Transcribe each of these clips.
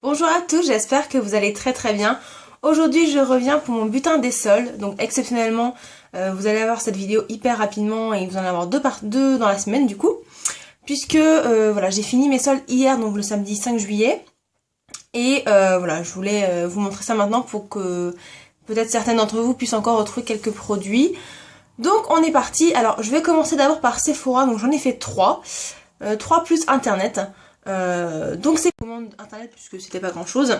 Bonjour à tous, j'espère que vous allez très bien. Aujourd'hui je reviens pour mon butin des soldes, donc exceptionnellement vous allez avoir cette vidéo hyper rapidement et vous en allez avoir deux dans la semaine du coup. Puisque voilà, j'ai fini mes soldes hier, donc le samedi 5 juillet. Et voilà, je voulais vous montrer ça maintenant pour que peut-être certaines d'entre vous puissent encore retrouver quelques produits. Donc on est parti. Alors je vais commencer d'abord par Sephora, donc j'en ai fait 3. 3 plus internet. Donc c'est commande internet puisque c'était pas grand chose.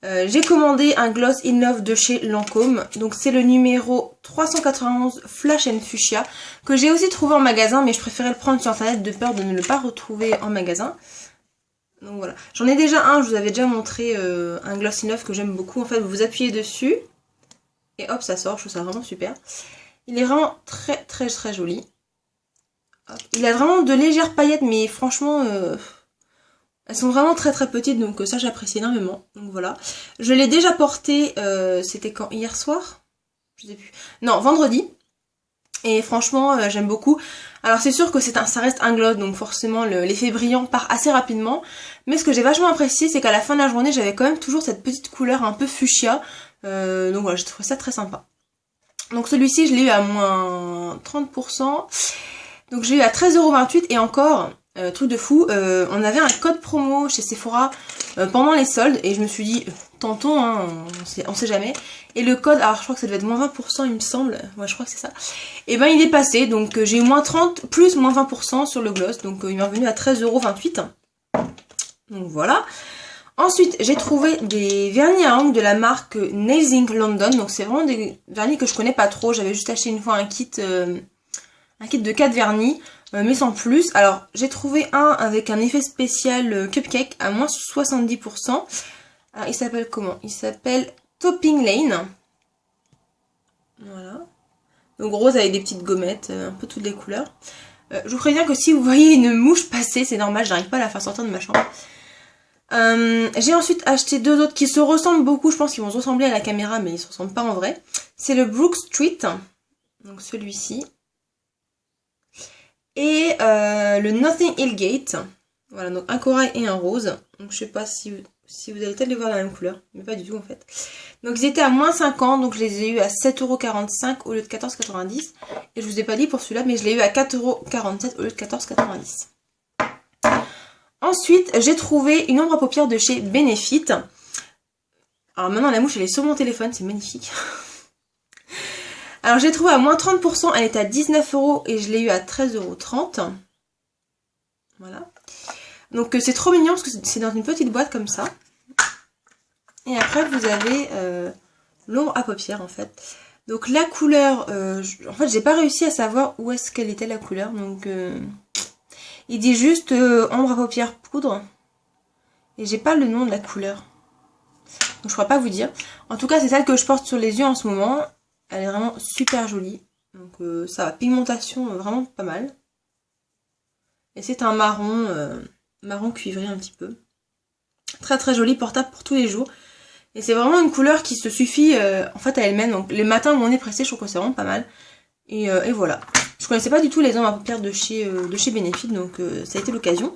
J'ai commandé un gloss in love de chez Lancôme, donc c'est le numéro 391 Flash and Fuchsia, que j'ai aussi trouvé en magasin, mais je préférais le prendre sur internet de peur de ne le pas retrouver en magasin. Donc voilà, j'en ai déjà un, je vous avais déjà montré un gloss in love que j'aime beaucoup. En fait vous appuyez dessus et hop ça sort, je trouve ça vraiment super. Il est vraiment très joli. Hop. Il a vraiment de légères paillettes, mais franchement elles sont vraiment très petites, donc ça j'apprécie énormément. Donc voilà. Je l'ai déjà porté, c'était quand? Hier soir? Je sais plus. Non, vendredi. Et franchement, j'aime beaucoup. Alors c'est sûr que ça reste un gloss, donc forcément l'effet brillant part assez rapidement. Mais ce que j'ai vachement apprécié, c'est qu'à la fin de la journée, j'avais quand même toujours cette petite couleur un peu fuchsia. Donc voilà, j'ai trouvé ça très sympa. Donc celui-ci, je l'ai eu à moins 30%. Donc j'ai eu à 13,28€ et encore... truc de fou, on avait un code promo chez Sephora pendant les soldes et je me suis dit, tentons, hein, on sait jamais. Et le code, alors je crois que ça devait être moins 20% il me semble, ouais je crois que c'est ça. Et ben il est passé, donc j'ai eu moins 30 plus moins 20% sur le gloss, donc il m'est revenu à 13,28€. Donc voilà. Ensuite j'ai trouvé des vernis à ongles de la marque Nails Inc London, donc c'est vraiment des vernis que je connais pas trop, j'avais juste acheté une fois un kit de 4 vernis. Mais sans plus. Alors j'ai trouvé un avec un effet spécial cupcake à moins 70%. Alors il s'appelle comment? Il s'appelle Topping Lane. Voilà. Donc rose avec des petites gommettes, un peu toutes les couleurs. Je vous préviens que si vous voyez une mouche passer, c'est normal, j'arrive pas à la faire sortir de ma chambre. J'ai ensuite acheté deux autres qui se ressemblent beaucoup, je pense qu'ils vont se ressembler à la caméra mais ils se ressemblent pas en vrai. C'est le Brook Street, donc celui-ci. Et le Nothing Hillgate. Voilà, donc un corail et un rose. Donc je sais pas si vous allez peut-être les voir dans la même couleur. Mais pas du tout en fait. Donc ils étaient à moins 50. Donc je les ai eu à 7,45€ au lieu de 14,90€. Et je vous ai pas dit pour celui-là, mais je l'ai eu à 4,47€ au lieu de 14,90€. Ensuite, j'ai trouvé une ombre à paupières de chez Benefit. Alors maintenant la mouche elle est sur mon téléphone, c'est magnifique. Alors j'ai trouvé à moins 30%, elle était à 19€ et je l'ai eu à 13,30€. Voilà. Donc c'est trop mignon parce que c'est dans une petite boîte comme ça. Et après vous avez l'ombre à paupières en fait. Donc la couleur, en fait j'ai pas réussi à savoir où est-ce qu'elle était la couleur. Donc il dit juste ombre à paupières poudre. Et j'ai pas le nom de la couleur. Donc je pourrais pas vous dire. En tout cas c'est celle que je porte sur les yeux en ce moment. Elle est vraiment super jolie. Donc ça va, pigmentation vraiment pas mal. Et c'est un marron, marron cuivré un petit peu. Très joli, portable pour tous les jours. Et c'est vraiment une couleur qui se suffit en fait à elle-même. Donc les matins où on est pressé, je trouve que c'est vraiment pas mal. Et voilà. Je connaissais pas du tout les ombres à paupières de chez Benefit, donc ça a été l'occasion.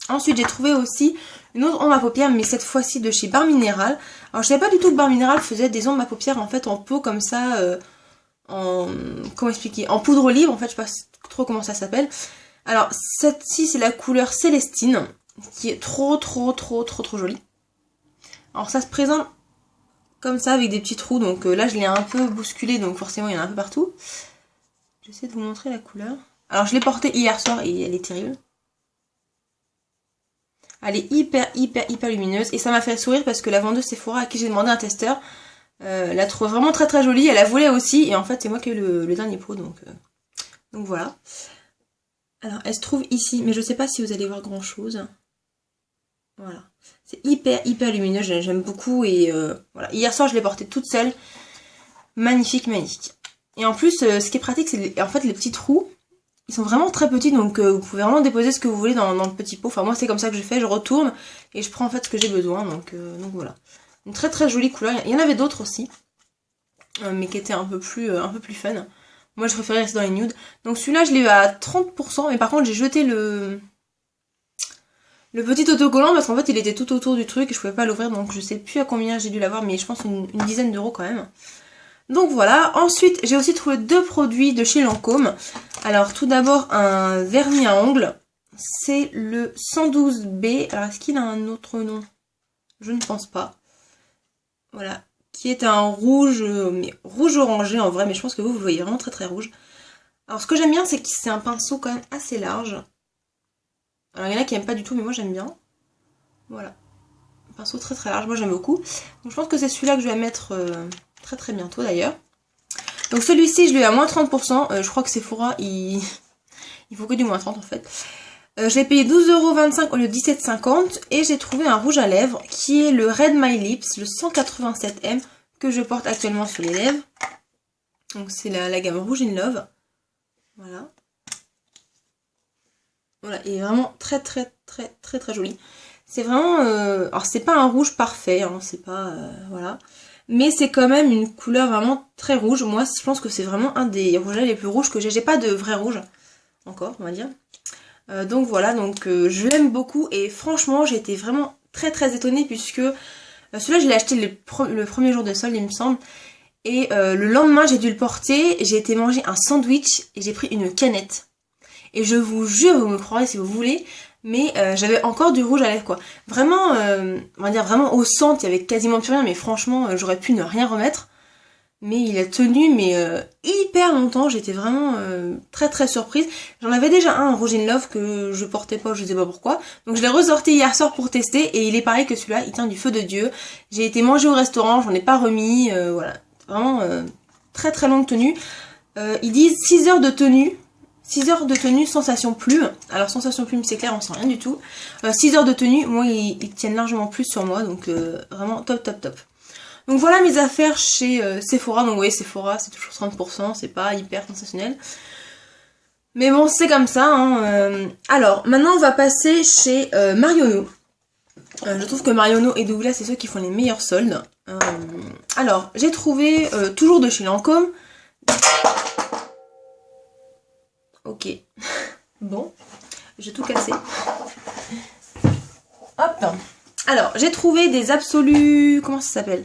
Ensuite j'ai trouvé aussi une autre ombre à paupières, mais cette fois-ci de chez Bar Minéral. Alors je savais pas du tout que Bar Minéral faisait des ombres à paupières en fait en pot comme ça, comment expliquer, en poudre libre en fait, je sais pas trop comment ça s'appelle. Alors cette-ci c'est la couleur Célestine, qui est trop jolie. Alors ça se présente comme ça avec des petits trous, donc là je l'ai un peu bousculé, donc forcément il y en a un peu partout. J'essaie de vous montrer la couleur. Alors je l'ai portée hier soir et elle est terrible. Elle est hyper lumineuse et ça m'a fait sourire parce que la vendeuse Sephora à qui j'ai demandé un testeur la trouve vraiment très jolie. Elle la voulait aussi et en fait c'est moi qui ai eu le dernier pot, donc voilà. Alors elle se trouve ici, mais je sais pas si vous allez voir grand chose. Voilà, c'est hyper lumineux, j'aime beaucoup et voilà. Hier soir je l'ai portée toute seule, magnifique. Et en plus ce qui est pratique c'est en fait les petits trous. Ils sont vraiment très petits, donc vous pouvez vraiment déposer ce que vous voulez dans le petit pot. Enfin moi c'est comme ça que je fais, je retourne et je prends en fait ce que j'ai besoin. Donc voilà. Une très jolie couleur. Il y en avait d'autres aussi, mais qui étaient un peu plus fun. Moi je préférais rester dans les nudes. Donc celui-là je l'ai eu à 30%, mais par contre j'ai jeté le Le petit autocollant parce qu'en fait il était tout autour du truc et je pouvais pas l'ouvrir donc je sais plus à combien j'ai dû l'avoir mais je pense une dizaine d'euros quand même. Donc voilà, ensuite j'ai aussi trouvé 2 produits de chez Lancôme. Alors tout d'abord un vernis à ongles, c'est le 112B, alors est-ce qu'il a un autre nom? Je ne pense pas. Voilà, qui est un rouge, mais rouge orangé en vrai, mais je pense que vous le voyez vraiment très très rouge. Alors ce que j'aime bien c'est que c'est un pinceau quand même assez large. Alors il y en a qui n'aiment pas du tout mais moi j'aime bien. Voilà, un pinceau très très large, moi j'aime beaucoup. Donc je pense que c'est celui-là que je vais mettre très très bientôt d'ailleurs. Donc celui-ci je l'ai à moins 30%, je crois que Sephora il faut que du moins 30 en fait. Je l'ai payé 12,25€ au lieu de 17,50 et j'ai trouvé un rouge à lèvres qui est le Red My Lips, le 187M que je porte actuellement sur les lèvres. Donc c'est la gamme Rouge in Love. Voilà. Voilà, il est vraiment très très très très très joli. C'est vraiment... alors c'est pas un rouge parfait, hein, c'est pas... voilà. Mais c'est quand même une couleur vraiment très rouge. Moi je pense que c'est vraiment un des rouges les plus rouges que j'ai. J'ai pas de vrai rouge encore, on va dire. Donc voilà, donc je l'aime beaucoup et franchement j'ai été vraiment très très étonnée puisque celui-là je l'ai acheté le premier jour de solde il me semble et le lendemain j'ai dû le porter, j'ai été manger un sandwich et j'ai pris une canette et je vous jure, vous me croirez si vous voulez, mais j'avais encore du rouge à lèvres quoi. Vraiment, on va dire vraiment au centre, il y avait quasiment plus rien mais franchement j'aurais pu ne rien remettre. Mais il a tenu mais hyper longtemps, j'étais vraiment très très surprise. J'en avais déjà un Rouge in Love que je portais pas, je sais pas pourquoi. Donc je l'ai ressorti hier soir pour tester et il est pareil que celui-là, il tient du feu de Dieu. J'ai été manger au restaurant, j'en ai pas remis, voilà. Vraiment très très longue tenue. Ils disent 6 heures de tenue. 6 heures de tenue, sensation plume. Alors sensation plume c'est clair, on sent rien du tout. 6 heures de tenue, moi ils tiennent largement plus sur moi, donc vraiment top top top. Donc voilà mes affaires chez Sephora. Donc vous voyez Sephora c'est toujours 30%, c'est pas hyper sensationnel. Mais bon c'est comme ça. Hein, Alors maintenant on va passer chez Marionneau. Je trouve que Marionneau et Douglas c'est ceux qui font les meilleurs soldes. Alors j'ai trouvé toujours de chez Lancôme. Ok. Bon, j'ai tout cassé. Hop. Alors j'ai trouvé des absolus... Comment ça s'appelle ?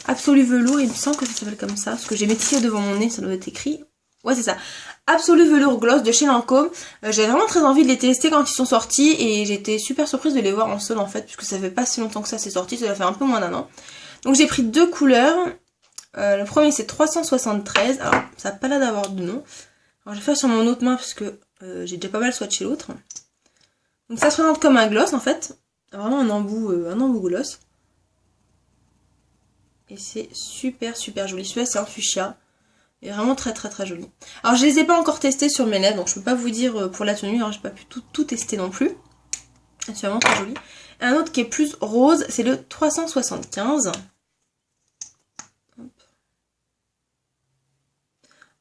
Absolu velours, il me semble que ça s'appelle comme ça, parce que j'ai métissé devant mon nez, ça doit être écrit. Ouais, c'est ça. Absolu velours gloss de chez Lancôme. J'avais vraiment très envie de les tester quand ils sont sortis et j'étais super surprise de les voir en solde en fait, puisque ça fait pas si longtemps que ça c'est sorti, ça doit faire un peu moins d'1 an. Donc j'ai pris 2 couleurs. Le premier c'est 373, alors ça n'a pas l'air d'avoir de nom. Alors je vais faire sur mon autre main parce que j'ai déjà pas mal swatché l'autre. Donc ça se présente comme un gloss en fait, vraiment un embout gloss. Et c'est super super joli. Celui-là c'est un fuchsia. Il est vraiment très très très joli. Alors je les ai pas encore testés sur mes lèvres. Donc je peux pas vous dire pour la tenue. Alors j'ai pas pu tout tester non plus. C'est vraiment très joli. Et un autre qui est plus rose. C'est le 375. Hop.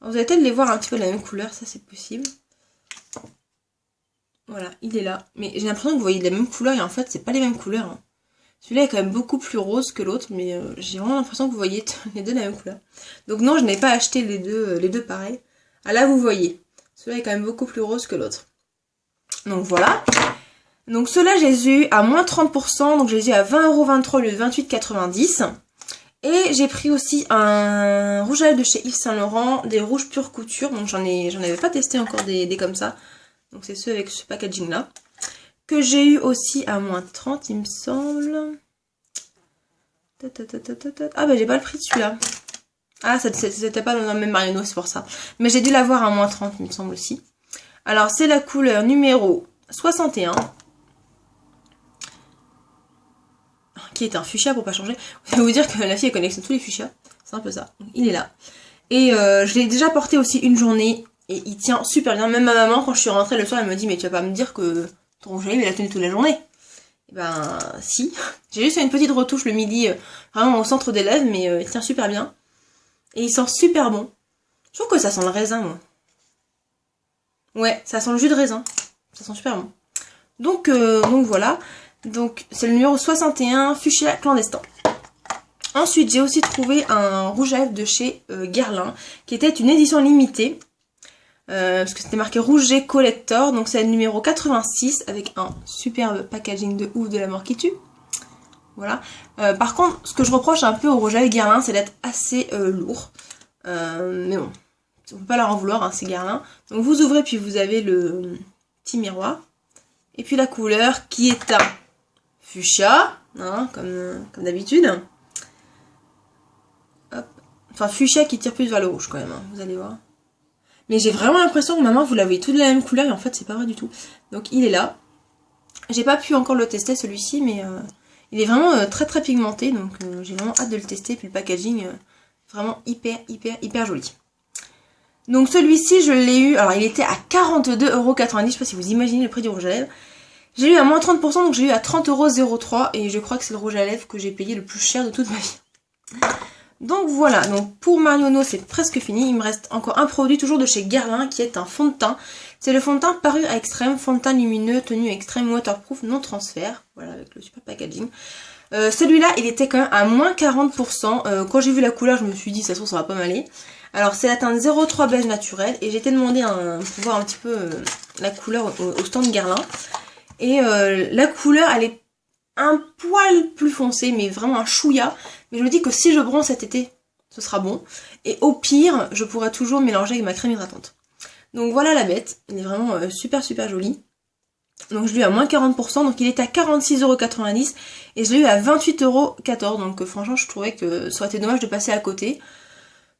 Alors, vous allez peut-être les voir un petit peu de la même couleur. Ça c'est possible. Voilà. Il est là. Mais j'ai l'impression que vous voyez de la même couleur. Et en fait c'est pas les mêmes couleurs. Hein. Celui-là est quand même beaucoup plus rose que l'autre, mais j'ai vraiment l'impression que vous voyez les deux de la même couleur. Donc non, je n'ai pas acheté les deux pareils. Ah là, vous voyez. Celui-là est quand même beaucoup plus rose que l'autre. Donc voilà. Donc ceux-là, je les ai eu à moins 30%, donc je les ai eu à 20,23€ au lieu de 28,90. Et j'ai pris aussi un rouge à lèvres de chez Yves Saint Laurent, des rouges pure couture. Donc j'en avais pas testé encore des comme ça. Donc c'est ceux avec ce packaging-là. Que j'ai eu aussi à moins 30 il me semble. Ah bah j'ai pas le prix de celui-là. Ah c'était pas dans le même Marionneau, c'est pour ça. Mais j'ai dû l'avoir à moins 30 il me semble aussi. Alors c'est la couleur numéro 61. Qui est un fuchsia pour pas changer. Je vais vous dire que la fille elle collectionne tous les fuchsias. C'est un peu ça. Donc, il est là. Et je l'ai déjà porté aussi une journée. Et il tient super bien. Même ma maman quand je suis rentrée le soir elle me dit mais tu vas pas me dire que... ton rouge à lèvres, il a tenu toute la journée. Et ben, si. J'ai juste fait une petite retouche le midi, vraiment au centre des lèvres, mais il tient super bien. Et il sent super bon. Je trouve que ça sent le raisin, moi. Ouais, ça sent le jus de raisin. Ça sent super bon. Donc voilà. Donc, c'est le numéro 61, Fuchsia Clandestin. Ensuite, j'ai aussi trouvé un rouge à lèvres de chez Guerlain, qui était une édition limitée. parce que c'était marqué Rouget Collector, donc c'est le numéro 86 avec un superbe packaging de ouf de la mort qui tue. Voilà. Par contre, ce que je reproche un peu au rouge à lèvres Guerlain, c'est d'être assez lourd. Mais bon, on peut pas leur en vouloir, hein, c'est Guerlain. Donc vous ouvrez, puis vous avez le petit miroir. Et puis la couleur qui est un fuchsia, hein, comme d'habitude. Hop. Enfin, fuchsia qui tire plus vers le rouge quand même, hein, vous allez voir. Mais j'ai vraiment l'impression que maman, vous l'avez tous de la même couleur, et en fait, c'est pas vrai du tout. Donc il est là. J'ai pas pu encore le tester celui-ci, mais il est vraiment très très pigmenté, donc j'ai vraiment hâte de le tester. Puis le packaging, vraiment hyper joli. Donc celui-ci, je l'ai eu, alors il était à 42,90 €, je sais pas si vous imaginez le prix du rouge à lèvres. J'ai eu à moins 30%, donc j'ai eu à 30,03 €, et je crois que c'est le rouge à lèvres que j'ai payé le plus cher de toute ma vie. Donc voilà, donc pour Marionneau c'est presque fini, il me reste encore un produit toujours de chez Guerlain qui est un fond de teint. C'est le fond de teint Parure Extrême, fond de teint lumineux, tenue extrême, waterproof, non transfert, voilà avec le super packaging. Celui-là il était quand même à moins 40%, quand j'ai vu la couleur je me suis dit ça se trouve ça va pas m'aller. Alors c'est la teinte 03 beige naturel et j'ai été demander pour voir un petit peu la couleur au stand Guerlain. Et la couleur elle est un poil plus foncé, mais vraiment un chouïa. Mais je me dis que si je bronze cet été, ce sera bon. Et au pire, je pourrais toujours mélanger avec ma crème hydratante. Donc voilà la bête. Il est vraiment super joli. Donc je l'ai eu à moins 40%. Donc il est à 46,90 € et je l'ai eu à 28,14 €. Donc franchement, je trouvais que ça aurait été dommage de passer à côté.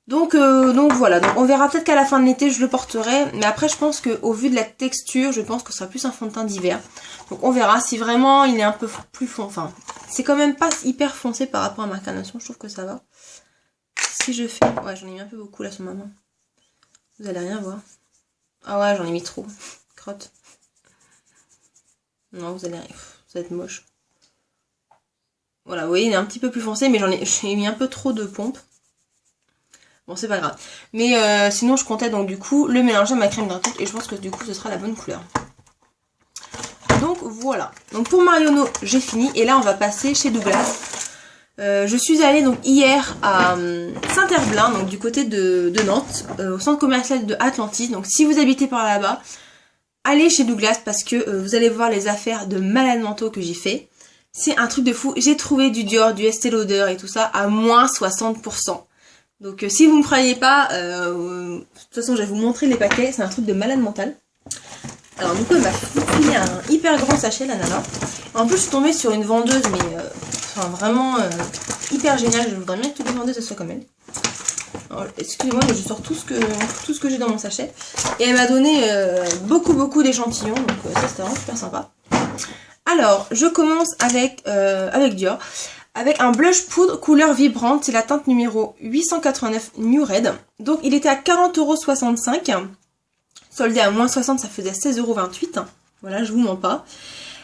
Donc voilà, donc on verra peut-être qu'à la fin de l'été je le porterai, mais après je pense qu'au vu de la texture, je pense que ce sera plus un fond de teint d'hiver. Donc on verra si vraiment il est un peu plus foncé, enfin c'est quand même pas hyper foncé par rapport à ma carnation, je trouve que ça va. Si je fais, ouais j'en ai mis un peu beaucoup là sur ma main, vous allez rien voir. Ah ouais j'en ai mis trop, crotte. Non vous allez rien, ça va être moche. Voilà vous voyez il est un petit peu plus foncé, mais j'ai mis un peu trop de pompe. Bon c'est pas grave. Mais sinon je comptais donc du coup le mélanger à ma crème hydratante et je pense que du coup ce sera la bonne couleur. Donc voilà. Donc pour Marionneau j'ai fini et là on va passer chez Douglas. Je suis allée donc hier à Saint-Herblain, donc du côté de Nantes, au centre commercial de Atlantis. Donc si vous habitez par là-bas, allez chez Douglas parce que vous allez voir les affaires de malade mentaux que j'ai fait. C'est un truc de fou. J'ai trouvé du Dior, du Estée Lauder et tout ça à moins 60%. Donc si vous ne me croyez pas, de toute façon je vais vous montrer les paquets, c'est un truc de malade mental. Alors du coup elle m'a filé un hyper grand sachet la nana. En plus je suis tombée sur une vendeuse mais enfin, vraiment hyper géniale, je voudrais bien que toutes les vendeuses soient comme elle. Excusez-moi mais je sors tout ce que j'ai dans mon sachet. Et elle m'a donné beaucoup d'échantillons, donc ça c'était vraiment super sympa. Alors je commence avec Dior. Avec un blush poudre couleur vibrante, c'est la teinte numéro 889 New Red. Donc il était à 40,65 €. Soldé à moins 60, ça faisait 16,28 €. Voilà, je vous mens pas.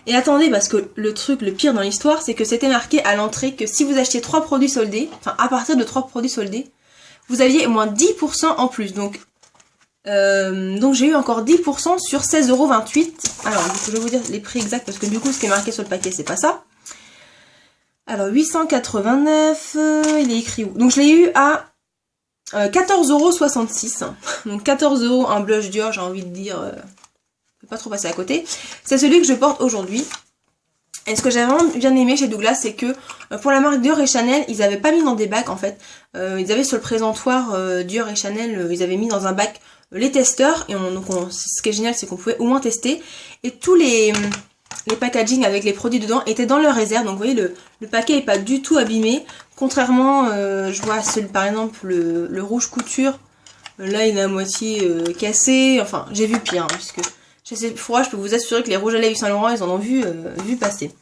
Et attendez, parce que le pire dans l'histoire, c'est que c'était marqué à l'entrée que si vous achetiez 3 produits soldés, enfin à partir de 3 produits soldés, vous aviez moins 10% en plus. Donc j'ai eu encore 10% sur 16,28 €. Alors, je vais vous dire les prix exacts, parce que du coup, ce qui est marqué sur le paquet, c'est pas ça. Alors 889, il est écrit où? Donc je l'ai eu à 14,66 €. Donc 14 € un blush Dior, j'ai envie de dire, je peux pas trop passer à côté. C'est celui que je porte aujourd'hui. Et ce que j'ai vraiment bien aimé chez Douglas, c'est que pour la marque Dior et Chanel, ils avaient pas mis dans des bacs en fait. Ils avaient sur le présentoir Dior et Chanel, ils avaient mis dans un bac les testeurs. Et ce qui est génial, c'est qu'on pouvait au moins tester. Et tous les packaging avec les produits dedans étaient dans leur réserve. Donc vous voyez le paquet est pas du tout abîmé. Contrairement, je vois par exemple le rouge couture. Là il est à moitié cassé. Enfin j'ai vu pire. Hein, puisque chez Sephora je peux vous assurer que les rouges à lèvres Saint Laurent ils en ont vu passer.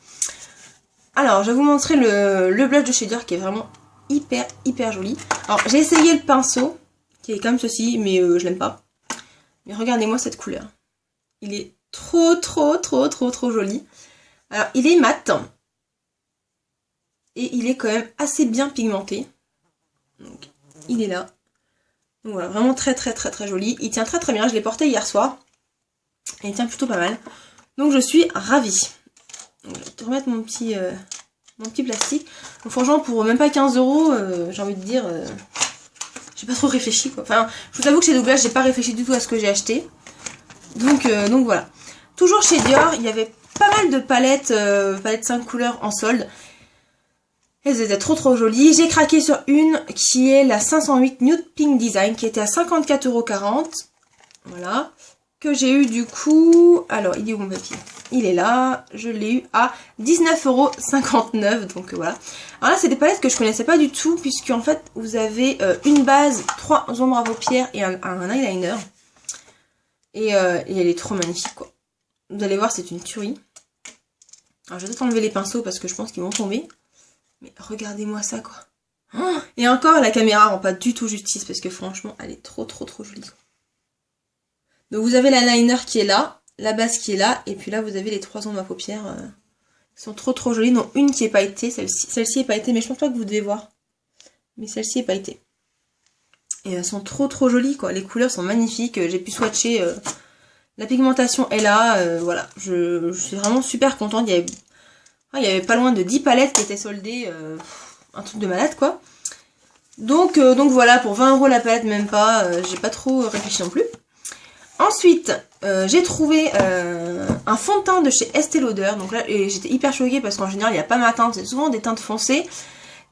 Alors je vais vous montrer le blush de chez Dior qui est vraiment hyper joli. Alors j'ai essayé le pinceau qui est comme ceci mais je l'aime pas. Mais regardez-moi cette couleur. Il est trop joli. Alors il est mat et il est quand même assez bien pigmenté. Donc il est là. Donc voilà, vraiment très joli. Il tient très bien, je l'ai porté hier soir. Et il tient plutôt pas mal. Donc je suis ravie. Donc, je vais te remettre mon petit plastique. Donc franchement pour même pas 15 €, j'ai envie de dire, j'ai pas trop réfléchi quoi. Enfin, je vous avoue que chez Douglas, j'ai pas réfléchi du tout à ce que j'ai acheté. Donc voilà. Toujours chez Dior, il y avait pas mal de palettes, palettes 5 couleurs en solde. Elles étaient trop jolies. J'ai craqué sur une qui est la 508 Nude Pink Design qui était à 54,40 €. Voilà. Que j'ai eu du coup... Alors, il est où mon papier? Il est là. Je l'ai eu à 19,59 €. Donc voilà. Alors là, c'est des palettes que je connaissais pas du tout puisque en fait, vous avez une base, 3 ombres à paupières et un eyeliner. Et elle est trop magnifique quoi. Vous allez voir, c'est une tuerie. Alors, je vais peut-être enlever les pinceaux parce que je pense qu'ils vont tomber. Mais regardez-moi ça quoi. Oh, et encore, la caméra rend pas du tout justice parce que franchement, elle est trop jolie. Donc vous avez l'eyeliner qui est là, la base qui est là, et puis là vous avez les 3 ombres à paupières qui sont trop jolies. Non, une qui est pailletée, celle-ci est pailletée, mais je pense pas que vous devez voir. Mais celle-ci est pailletée. Et elles sont trop jolies quoi. Les couleurs sont magnifiques. J'ai pu swatcher. La pigmentation est là. Voilà. Je suis vraiment super contente. Il y avait pas loin de 10 palettes qui étaient soldées. Un truc de malade quoi. Donc voilà, pour 20 € la palette, même pas. J'ai pas trop réfléchi non plus. Ensuite, j'ai trouvé un fond de teint de chez Estée Lauder. Donc là, j'étais hyper choquée parce qu'en général, il n'y a pas ma teinte. C'est souvent des teintes foncées.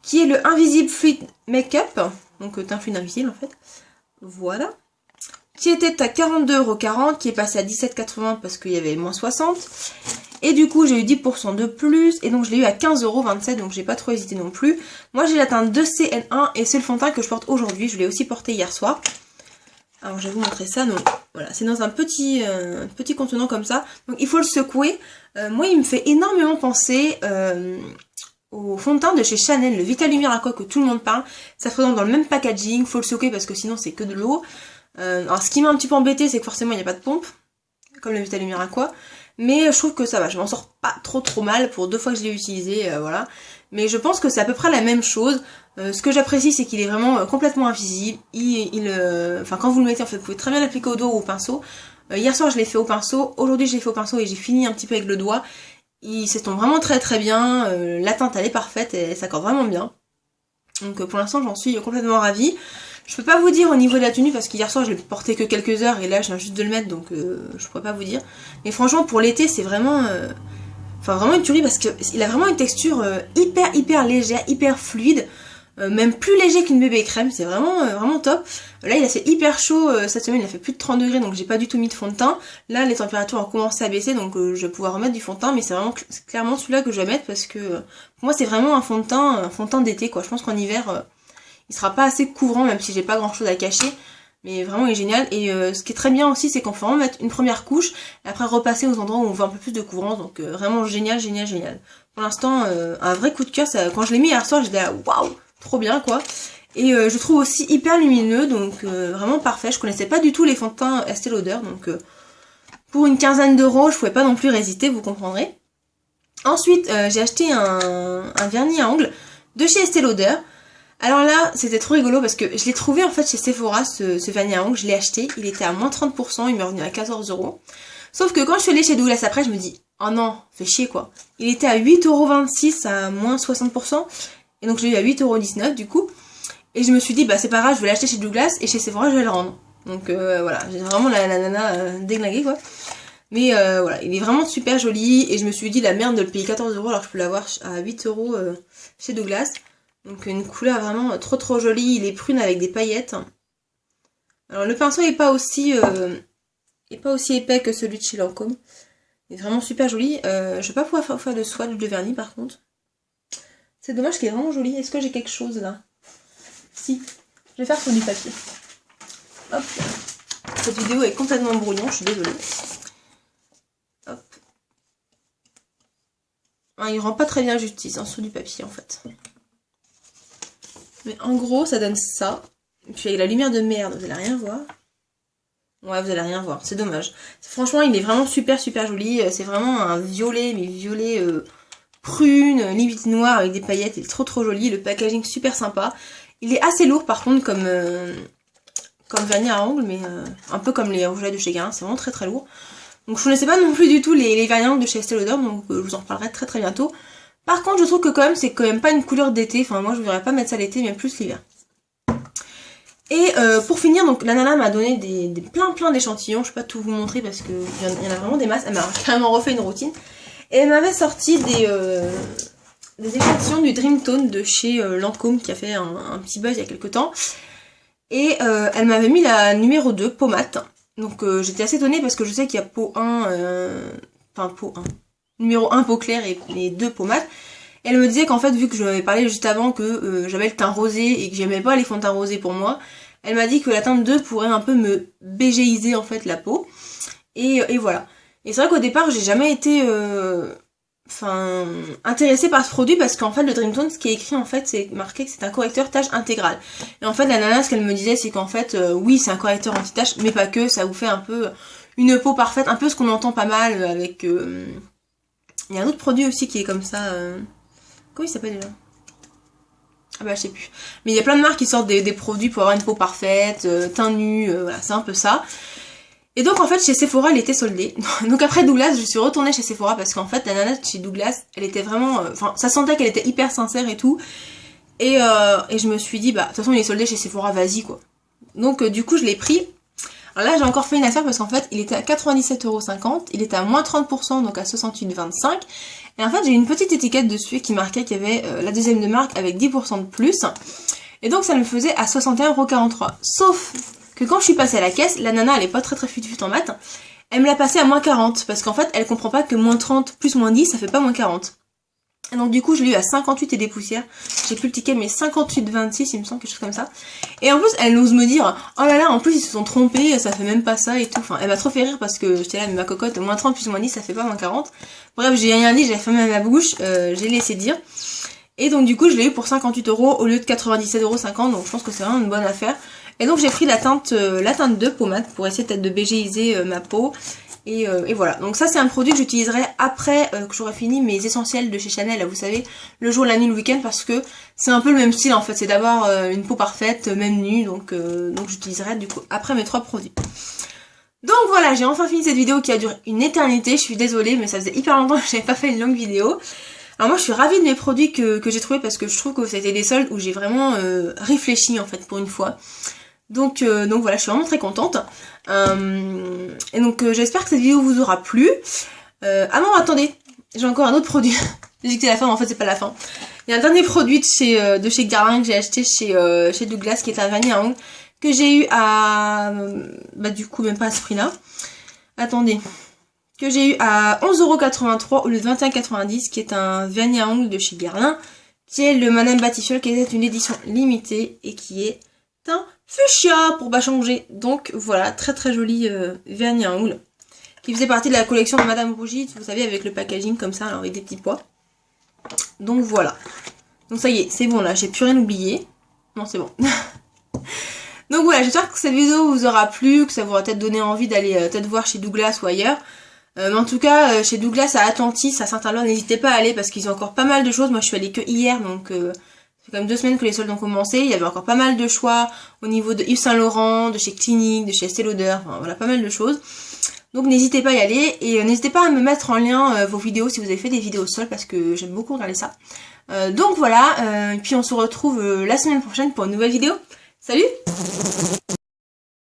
Qui est le Invisible Fluid Makeup. Donc teint fluide invisible en fait. Voilà. Qui était à 42,40 €, qui est passé à 17,80 € parce qu'il y avait moins 60. Et du coup j'ai eu 10% de plus. Et donc je l'ai eu à 15,27 €, donc j'ai pas trop hésité non plus. Moi j'ai la teinte 2CN1 et c'est le fond de teint que je porte aujourd'hui. Je l'ai aussi porté hier soir. Alors je vais vous montrer ça. Donc voilà, c'est dans un petit contenant comme ça. Donc il faut le secouer. Moi il me fait énormément penser... au fond de teint de chez Chanel, le Vita Lumière Aqua que tout le monde parle. Ça se présente dans le même packaging, faut le secouer parce que sinon c'est que de l'eau. Alors ce qui m'a un petit peu embêté, c'est que forcément il n'y a pas de pompe, comme le Vita Lumière Aqua. Mais je trouve que ça va, je m'en sors pas trop mal pour 2 fois que je l'ai utilisé, voilà. Mais je pense que c'est à peu près la même chose. Ce que j'apprécie, c'est qu'il est vraiment complètement invisible. Enfin quand vous le mettez, en fait, vous pouvez très bien l'appliquer au dos ou au pinceau. Hier soir je l'ai fait au pinceau, aujourd'hui je l'ai fait au pinceau et j'ai fini un petit peu avec le doigt. Il s'estompe vraiment très bien, la teinte elle est parfaite et elle s'accorde vraiment bien. Donc pour l'instant j'en suis complètement ravie. Je peux pas vous dire au niveau de la tenue parce qu'hier soir je l'ai porté que quelques heures et là je viens juste de le mettre donc je pourrais pas vous dire. Mais franchement pour l'été c'est vraiment... Enfin vraiment une tuerie parce qu'il a vraiment une texture hyper légère, hyper fluide. Même plus léger qu'une bébé crème, c'est vraiment top. Là il a fait hyper chaud cette semaine, il a fait plus de 30 degrés donc j'ai pas du tout mis de fond de teint. Là les températures ont commencé à baisser donc je vais pouvoir remettre du fond de teint, mais c'est vraiment clairement celui-là que je vais mettre parce que pour moi c'est vraiment un fond de teint d'été quoi. Je pense qu'en hiver il sera pas assez couvrant même si j'ai pas grand chose à cacher. Mais vraiment il est génial et ce qui est très bien aussi c'est qu'on peut vraiment mettre une première couche et après repasser aux endroits où on veut un peu plus de couvrance, donc vraiment génial. Pour l'instant un vrai coup de cœur, quand je l'ai mis hier soir j'étais là waouh, trop bien quoi. Et je trouve aussi hyper lumineux, donc vraiment parfait. Je connaissais pas du tout les fonds de teint Estée Lauder, donc pour une quinzaine d'euros je pouvais pas non plus résister, vous comprendrez. Ensuite j'ai acheté un vernis à ongles de chez Estée Lauder. Alors là, c'était trop rigolo parce que je l'ai trouvé en fait chez Sephora, ce vernis à ongles, je l'ai acheté, il était à moins 30%, il m'est revenu à 14 €. Sauf que quand je suis allée chez Douglas après, je me dis, oh non, fait chier quoi. Il était à 8,26 € à moins 60%, et donc je l'ai eu à 8,19 € du coup. Et je me suis dit, bah c'est pas grave, je vais l'acheter chez Douglas, et chez Sephora je vais le rendre. Donc voilà, j'ai vraiment la nana déglinguée quoi. Mais voilà, il est vraiment super joli, et je me suis dit, la merde de le payer 14 € alors que je peux l'avoir à 8 € chez Douglas. Donc une couleur vraiment trop jolie, il est prune avec des paillettes. Alors le pinceau est pas aussi épais que celui de chez Lancôme. Il est vraiment super joli. Je vais pas pouvoir faire de swatch de vernis par contre. C'est dommage qu'il est vraiment joli. Est-ce que j'ai quelque chose là? Si, je vais faire sur du papier. Hop. Cette vidéo est complètement brouillon, je suis désolée. Hop. Ah, il rend pas très bien justice en dessous du papier en fait. Mais en gros, ça donne ça. Et puis avec la lumière de merde, vous allez rien voir. Ouais, vous allez rien voir, c'est dommage. Franchement, il est vraiment super joli. C'est vraiment un violet, mais violet prune, limite noir avec des paillettes. Il est trop joli. Le packaging super sympa. Il est assez lourd par contre comme vernis à ongles, mais un peu comme les rouges à lèvres de chez Guérin. C'est vraiment très lourd. Donc je ne connaissais pas non plus du tout les vernis à ongles de chez Estée Lauder, donc je vous en reparlerai très bientôt. Par contre, je trouve que quand même, c'est quand même pas une couleur d'été. Enfin, moi, je ne voudrais pas mettre ça l'été, mais plus l'hiver. Et pour finir, donc la nana m'a donné plein d'échantillons. Je vais pas tout vous montrer parce qu'il y en a vraiment des masses. Elle m'a carrément refait une routine. Et elle m'avait sorti des échantillons du Dream Tone de chez Lancôme qui a fait un petit buzz il y a quelques temps. Et elle m'avait mis la numéro 2, peau mat. Donc j'étais assez étonnée parce que je sais qu'il y a peau 1, numéro 1 peau claire et 2 peau mat. Et elle me disait qu'en fait, vu que je m'avais parlé juste avant que j'avais le teint rosé et que j'aimais pas les fonds de teint rosés pour moi, elle m'a dit que la teinte 2 pourrait un peu me bégéiser en fait la peau. Et voilà. Et c'est vrai qu'au départ, j'ai jamais été intéressée par ce produit parce qu'en fait, le Dream Tone, ce qui est écrit en fait, c'est marqué que c'est un correcteur tache intégral. Et en fait, la nana, ce qu'elle me disait, c'est qu'en fait, oui, c'est un correcteur anti-tache, mais pas que, ça vous fait un peu une peau parfaite, un peu ce qu'on entend pas mal avec... Il y a un autre produit aussi qui est comme ça... Comment il s'appelle déjà? Ah bah je sais plus. Mais il y a plein de marques qui sortent des produits pour avoir une peau parfaite, teint nu, voilà, c'est un peu ça. Et donc en fait chez Sephora elle était soldée. Donc après Douglas je suis retournée chez Sephora parce qu'en fait la nana chez Douglas elle était vraiment... Enfin ça sentait qu'elle était hyper sincère et tout. Et je me suis dit bah de toute façon il est soldé chez Sephora, vas-y quoi. Donc du coup je l'ai pris. Alors là j'ai encore fait une affaire parce qu'en fait il était à 97,50€, il était à moins 30% donc à 68,25€. Et en fait j'ai une petite étiquette dessus qui marquait qu'il y avait la deuxième de marque avec 10% de plus. Et donc ça me faisait à 61,43€. Sauf que quand je suis passée à la caisse, la nana elle est pas très fut en maths. Elle me l'a passé à moins 40 parce qu'en fait elle comprend pas que moins 30 plus moins 10 ça fait pas moins 40. Et donc du coup je l'ai eu à 58 et des poussières. J'ai plus le ticket mais 58,26 il me semble, quelque chose comme ça. Et en plus elle ose me dire oh là là en plus ils se sont trompés, ça fait même pas ça et tout. Enfin elle m'a trop fait rire parce que j'étais là mais ma cocotte, moins 30 plus moins 10 ça fait pas moins 40. Bref j'ai rien dit, j'avais fermé ma bouche, j'ai laissé dire. Et donc du coup je l'ai eu pour 58€ au lieu de 97,50€, donc je pense que c'est vraiment une bonne affaire. Et donc j'ai pris la teinte 2 pommade pour essayer peut-être de bégéiser ma peau. Et voilà, donc ça c'est un produit que j'utiliserai après que j'aurai fini mes essentiels de chez Chanel, là, vous savez, le jour, la nuit, le week-end, parce que c'est un peu le même style en fait, c'est d'avoir une peau parfaite, même nue, donc j'utiliserai du coup après mes 3 produits. Donc voilà, j'ai enfin fini cette vidéo qui a duré une éternité, je suis désolée, mais ça faisait hyper longtemps que j'avais pas fait une longue vidéo. Alors moi je suis ravie de mes produits que j'ai trouvés parce que je trouve que c'était des soldes où j'ai vraiment réfléchi en fait pour une fois. Donc voilà, je suis vraiment très contente. Et donc j'espère que cette vidéo vous aura plu. Ah non, attendez, j'ai encore un autre produit. J'ai dit que c'était la fin, mais en fait c'est pas la fin. Il y a un dernier produit de chez Guerlain que j'ai acheté chez Douglas qui est un vanille à ongles que j'ai eu à... Bah du coup même pas à ce prix là. Attendez. Que j'ai eu à 11,83€ au lieu de 21,90€, qui est un vernis à ongles de chez Guerlain, qui est le Madame Batichol, qui est une édition limitée et qui est un fuchsia pour pas changer. Donc voilà, très joli vernis à ongles, qui faisait partie de la collection de Madame Rougie, vous savez, avec le packaging comme ça, alors avec des petits pois. Donc voilà. Donc ça y est, c'est bon là, j'ai plus rien oublié. Non, c'est bon. Donc voilà, j'espère que cette vidéo vous aura plu, que ça vous aura peut-être donné envie d'aller peut-être voir chez Douglas ou ailleurs. Mais en tout cas, chez Douglas à Atlantis, à Saint-Arlois, n'hésitez pas à aller parce qu'ils ont encore pas mal de choses. Moi je suis allée que hier, donc ça fait quand même 2 semaines que les soldes ont commencé. Il y avait encore pas mal de choix au niveau de Yves Saint Laurent, de chez Clinique, de chez Estée Lauder, enfin voilà, pas mal de choses. Donc n'hésitez pas à y aller et n'hésitez pas à me mettre en lien vos vidéos si vous avez fait des vidéos soldes parce que j'aime beaucoup regarder ça. Donc voilà, et puis on se retrouve la semaine prochaine pour une nouvelle vidéo. Salut!